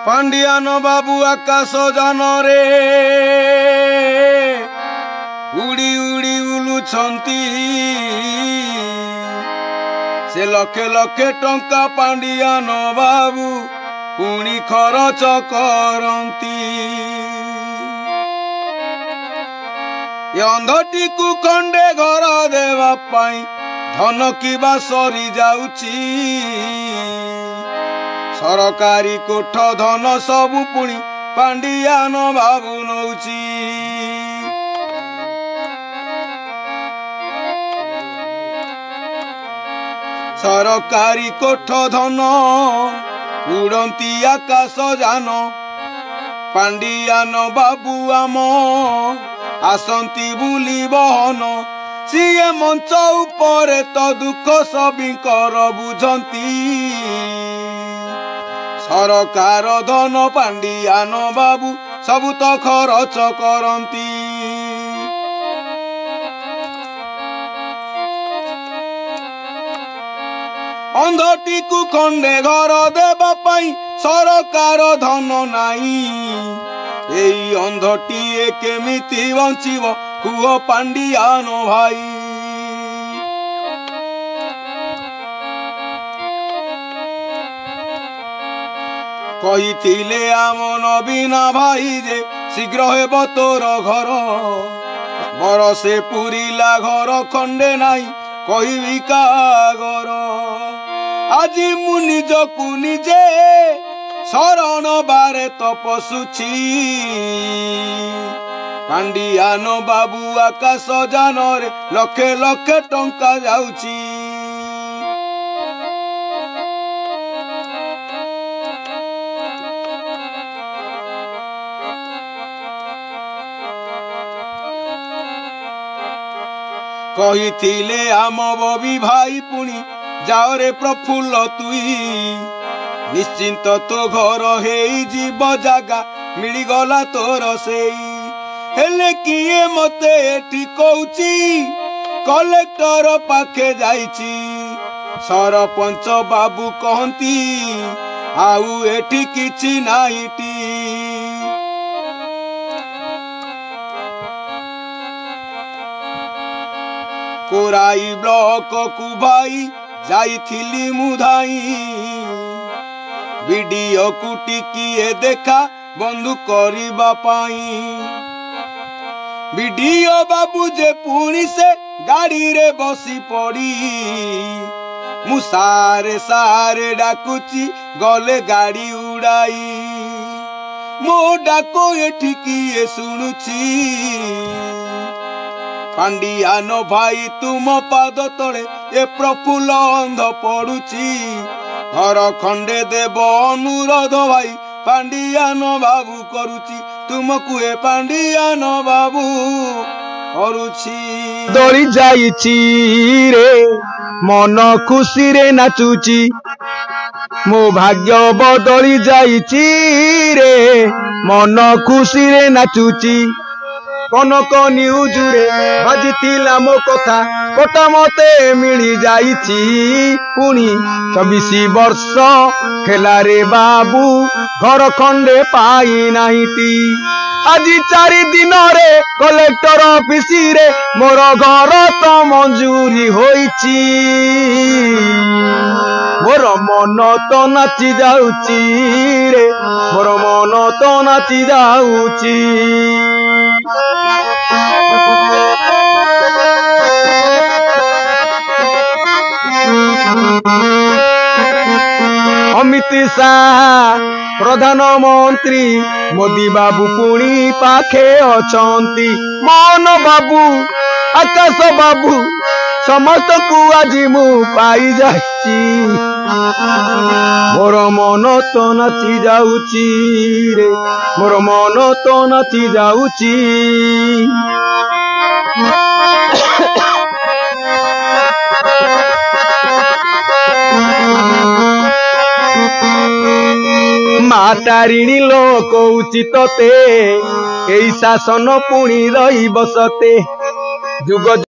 पांडियान बाबू आकाश जानरे उड़ी उड़ी उलुछंती से लखे लखे टंका पांडियान बाबू पुणी खरच करंती। अंधटी को खंडे घर देवा पाई धन किबा सरी जाउची। सरकारी कोठ धन सबु पुणी पांडियान बाबू नौची। सरकारी कोठ धन उड़ंती आकाश जान पांडियान बाबू आम आसंती बुली बहन। सीए मंच उपरे तो दुख सबिंकर बुझंती। सरकार धन पांडियान बाबू सबु तो खरच करंती। अंधटी को खंडे घर देवा पाई सरकार धन नाई। एई अंधटी केमिति बंचिब कुह पांडियान भाई। कहिथिले आम नवीना भाई जे शीघ्र हेब तोर घर। बरसे पुरिला घर खंडे नाई कहिबी कागर। आज मु निजकु निजे शरण बारे तपसुची। पांडियान बाबू आकाश जानरे लखे लखे टंका जाउची। कहिथिले आम बबी भाई पुणी जाओ रे प्रफुल्ल तुई। निश्चिंत तो घर हेई जीव जागा मिलीगला तोर सेई। हेले किए मते एठी कहूची कलेक्टर पाखे जाइची। सरपंच बाबू कहंती आउ एठी किछि नाहीटी। कोराई ब्लॉक को भाई जाइथिली मुधाई। वीडियो को टिकिए देखा बंधु करिबा पाई। वीडियो बाबू जे पुणी से गाड़ी रे बसी पड़ी। मु सारे सारे डाकुची गले गाड़ी उड़ाई। मो डाको एठी किए सुनुची। पांडियान भाई तुम पाद तले ए प्रफुल्ल अंध पड़ुची। घर खंडे देव अनुरोध भाई पांडियान बाबू करुची। तुमको ए पांडियान बाबू करुची। दौड़ी जाइची रे मन खुशी रे नाचुची। मो भाग्य बदली जाइची रे मन खुशी रे नाचुची। कनक न्यूज रे बाजिथिला मो कथा कोटा मते मिली जाइची। पुणी 24 वर्ष खेला रे बाबू घर खंडे पाई नाहीटी। आज 4 दिन रे कलेक्टर ऑफिस रे मोर घर तो मंजूरी होईची। मोर मन तो नाची जाउची रे मोर मन तो नाची जाउची। अमित शाह प्रधानमंत्री मोदी बाबू पुणी पाखे अछंती। मोहन बाबू आकाश बाबू समस्त को आज मु पाई जाची। मोर मन तो नाची जाउची रे मोर मन तो नाची जाउची। मातारिणी लोक उचित ते एई शासन पुणी रही बसते। जुग